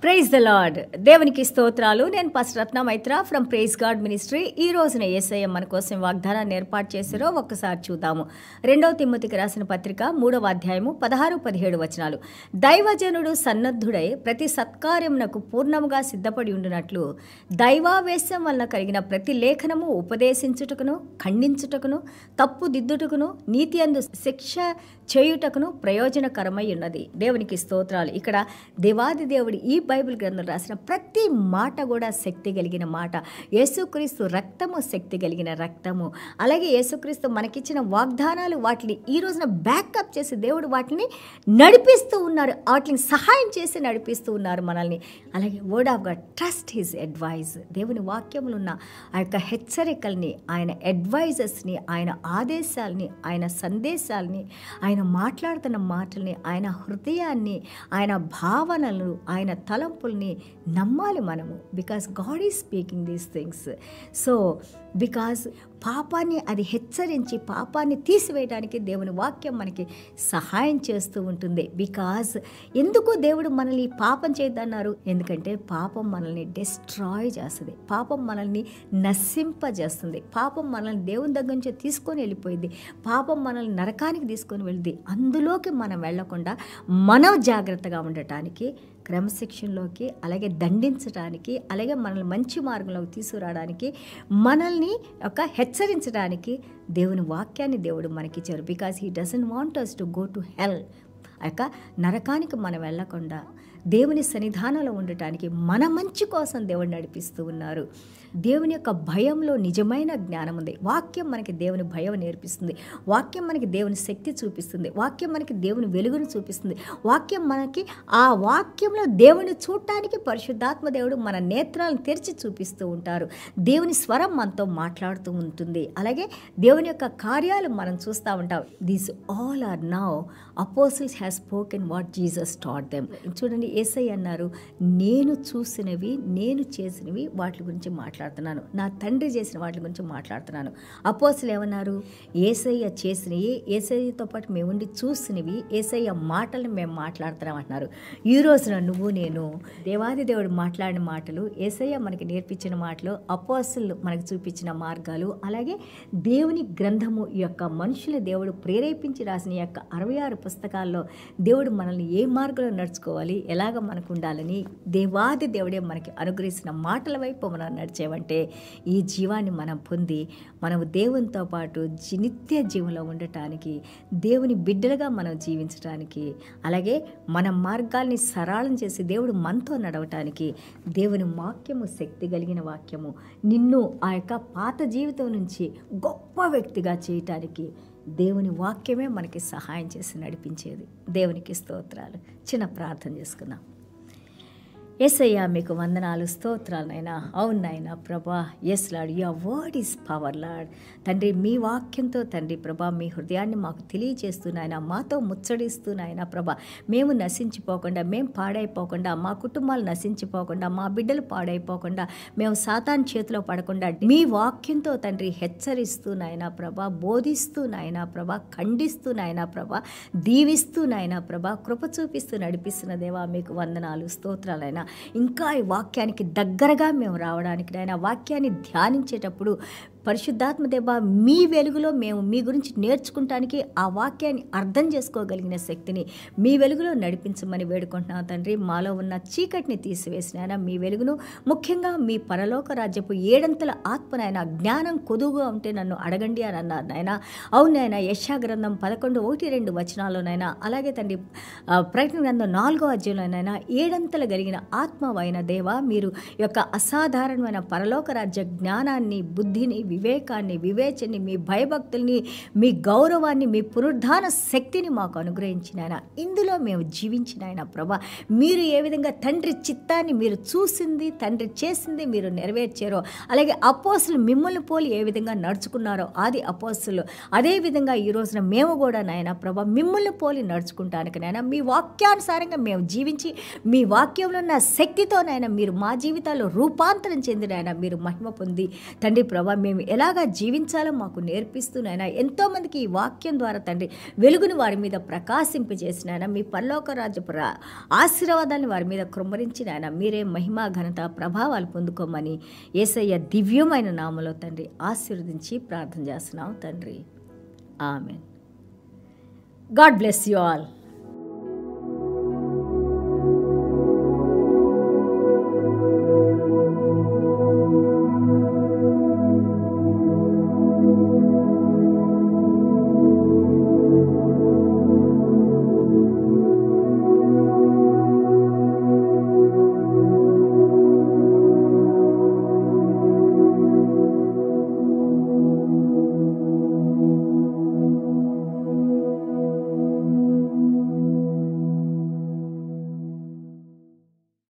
Praise the lord. దేవునికి స్తోత్రాలు. నేను pastor Ratna Maitra from praise God ministry. ఈ రోజున యేసయ్య మన కోసం వాగ్దానాన్ని ఏర్పాటు చేశారో ఒక్కసారి చూద్దాము. 2వ తిమోతికి రాసిన పత్రిక 3వ అధ్యాయము 16-17 వచనాలు. దైవజనుడు సన్నద్ధుడై ప్రతి సత్కార్యమునకు పూర్ణముగా సిద్ధపడి ఉండునట్లు దైవావేశం వలన కలిగిన ప్రతి లేఖనము ఉపదేశించుటకును, ఖండించుటకును, తప్పు దిద్దుటకును, నీతి అందు శిక్ష చేయుటకును ప్రయోజనకరమై ఉన్నది. దేవునికి స్తోత్రాలు. ఇక్కడ దేవాది దేవుడు ఈ బైబిల్ గ్రంథం రాసిన ప్రతి మాట కూడా శక్తి కలిగిన మాట. యేసుక్రీస్తు రక్తము శక్తి కలిగిన రక్తము. అలాగే యేసుక్రీస్తు మనకిచ్చిన వాగ్దానాలు వాటిని ఈ రోజున బ్యాకప్ చేసి దేవుడు వాటిని నడిపిస్తూ ఉన్నారు, వాటిని సహాయం చేసి నడిపిస్తూ ఉన్నారు మనల్ని. అలాగే word of God, trust his advise. దేవుని వాక్యములు ఉన్న ఆ యొక్క హెచ్చరికల్ని, ఆయన అడ్వైజెస్ని, ఆయన ఆదేశాలని, ఆయన సందేశాలని, ఆయన మాట్లాడుతున్న మాటల్ని, ఆయన హృదయాన్ని, ఆయన భావనలు, ఆయన తలంపుల్ని నమ్మాలి మనము. Because God is speaking these things. So because పాపాన్ని అది హెచ్చరించి పాపాన్ని తీసివేయడానికి దేవుని వాక్యం మనకి సహాయం చేస్తూ ఉంటుంది. బికాజ్ ఎందుకు దేవుడు మనల్ని పాపం చేయద్దన్నారు? ఎందుకంటే పాపం మనల్ని డిస్ట్రాయ్ చేస్తుంది, పాపం మనల్ని నశింపజేస్తుంది, పాపం మనల్ని దేవుని దగ్గర నుంచి తీసుకొని వెళ్ళిపోయింది, పాపం మనల్ని నరకానికి తీసుకొని వెళ్తుంది. అందులోకి మనం వెళ్లకుండా మనం జాగ్రత్తగా ఉండటానికి, క్రమశిక్షణలోకి, అలాగే దండించడానికి, అలాగే మనల్ని మంచి మార్గంలోకి తీసుకురావడానికి, మనల్ని ఒక హెచ్చరించడానికి దేవుని వాక్యాన్ని దేవుడు మనకిచ్చారు. Because he doesn't want us to go to hell. యొక్క నరకానికి మనం వెళ్లకుండా దేవుని సన్నిధానంలో ఉండటానికి మన మంచి కోసం దేవుడు నడిపిస్తూ ఉన్నారు. దేవుని యొక్క భయంలో నిజమైన జ్ఞానం ఉంది. వాక్యం మనకి దేవుని భయం నేర్పిస్తుంది, వాక్యం మనకి దేవుని శక్తి చూపిస్తుంది, వాక్యం మనకి దేవుని వెలుగును చూపిస్తుంది, వాక్యం మనకి ఆ వాక్యంలో దేవుని చూడటానికి పరిశుద్ధాత్మ దేవుడు మన నేత్రాలను తెరిచి చూపిస్తూ ఉంటారు. దేవుని స్వరం మనతో మాట్లాడుతూ ఉంటుంది. అలాగే దేవుని యొక్క కార్యాలు మనం చూస్తూ ఉంటాం. These all are now apostles has spoken what Jesus taught them. చూడండి, యేసయ్య అన్నారు, నేను చూసినవి, నేను చేసినవి వాటి గురించి మాట్లాడుతున్నాను, నా తండ్రి చేసిన వాటి గురించి మాట్లాడుతున్నాను. అపోస్తులు ఏమన్నారు? యేసయ్య చేసినవి, యేసయ్యతో పాటు మేము ఉండి చూసినవి, యేసయ్య మాటలను మేము మాట్లాడుతున్నాం అంటున్నారు. ఈ రోజున నువ్వు నేను దేవాది దేవుడు మాట్లాడిన మాటలు, యేసయ్య మనకి నేర్పించిన మాటలు, అపోస్తులు మనకు చూపించిన మార్గాలు, అలాగే దేవుని గ్రంథము యొక్క మనుషుల దేవుడు ప్రేరేపించి రాసిన యొక్క 66 పుస్తకాల్లో దేవుడు మనల్ని ఏ మార్గంలో నడుచుకోవాలి, ఎలాగ మనకు ఉండాలని దేవాది దేవుడే మనకి అనుగ్రహించిన మాటల వైపు మనం నడిచేవంటే ఈ జీవాన్ని మనం పొంది మనము దేవునితో పాటు నిత్య జీవంలో ఉండటానికి, దేవుని బిడ్డలుగా మనం జీవించడానికి, అలాగే మన మార్గాల్ని సరళం చేసి దేవుడు మనతో నడవటానికి దేవుని వాక్యము శక్తి కలిగిన వాక్యము నిన్ను ఆ యొక్క పాత జీవితం నుంచి గొప్ప వ్యక్తిగా చేయటానికి దేవుని వాక్యమే మనకి సహాయం చేసి నడిపించేది. దేవునికి స్తోత్రాలు. చిన్న ప్రార్థన చేసుకుందాం. యేసయ్య మీకు వందనాలు, స్తోత్రాలు నాయనా. అవును నాయనా ప్రభా, yes Lord, your word is power Lord. తండ్రి, మీ వాక్యంతో తండ్రి ప్రభా మీ హృదయాన్ని మాకు తెలియజేస్తూ నాయన, మాతో ముచ్చడిస్తూ నాయన ప్రభా, మేము నశించిపోకుండా, మేము పాడైపోకుండా, మా కుటుంబాలు నశించిపోకుండా, మా బిడ్డలు పాడైపోకుండా, మేము సాతాను చేతిలో పడకుండా మీ వాక్యంతో తండ్రి హెచ్చరిస్తూ నాయన ప్రభా, బోధిస్తూ నాయన ప్రభా, ఖండిస్తూ నాయన ప్రభా, దీవిస్తూ నాయన ప్రభా, కృప చూపిస్తూ నడిపిస్తున్న దేవా మీకు వందనాలు, స్తోత్రాలైనా. ఇంకా ఈ వాక్యానికి దగ్గరగా మేము రావడానికి నాయన, వాక్యాన్ని ధ్యానించేటప్పుడు పరిశుద్ధాత్మ దేవా మీ వెలుగులో మేము మీ గురించి నేర్చుకుంటానికి, ఆ వాక్యాన్ని అర్థం చేసుకోగలిగిన శక్తిని మీ వెలుగులో నడిపించమని వేడుకుంటున్నాం తండ్రి. మాలో ఉన్న చీకటిని తీసివేసిన మీ వెలుగును, ముఖ్యంగా మీ పరలోక రాజ్యపు 7 ఆత్మనైనా జ్ఞానం కొదువుగా ఉంటే నన్ను అడగండి అని అన్నారు నాయన. అవునైనా యెషయా గ్రంథం 11:1-2 వచనాల్లోనైనా, అలాగే తండ్రి ప్రకటన గ్రంథం 4వ అధ్యాయంలోనైనా 7 కలిగిన ఆత్మవైన దేవా, మీరు యొక్క అసాధారణమైన పరలోక రాజ్య జ్ఞానాన్ని, బుద్ధిని, వివేకాన్ని, వివేచని, మీ భయభక్తుల్ని, మీ గౌరవాన్ని, మీ పునరుద్ధాన శక్తిని మాకు అనుగ్రహించిన ఆయన, ఇందులో మేము జీవించిన ఆయన ప్రభా, మీరు ఏ విధంగా తండ్రి చిత్తాన్ని మీరు చూసింది, తండ్రి చేసింది మీరు నెరవేర్చారో, అలాగే అపోస్తులు మిమ్మల్ని పోలి ఏ విధంగా నడుచుకున్నారో ఆది అపోస్తులు, అదేవిధంగా ఈ రోజున మేము కూడా నాయన ప్రభా మిమ్మల్ని పోలి నడుచుకుంటానికి నాయన, మీ వాక్యానుసారంగా మేము జీవించి మీ వాక్యంలో ఉన్న శక్తితోనైనా మీరు మా జీవితాల్లో రూపాంతరం చెందిన ఆయన మీరు మహిమ పొంది తండ్రి ప్రభా, మేము ఎలాగా జీవించాలో మాకు నేర్పిస్తూ నాయన ఎంతోమందికి ఈ వాక్యం ద్వారా తండ్రి వెలుగుని వారి మీద ప్రకాశింపజేసిన ఆయన మీ పరలోక రాజ్యపు ఆశీర్వాదాన్ని వారి మీద కృమ్మరించి నాయన మీరే మహిమ ఘనత ప్రభావాలు పొందుకోమని యేసయ్య దివ్యమైన నామములో తండ్రి ఆశీర్వదించి ప్రార్థన చేస్తున్నాం తండ్రి. Amen. God bless you all.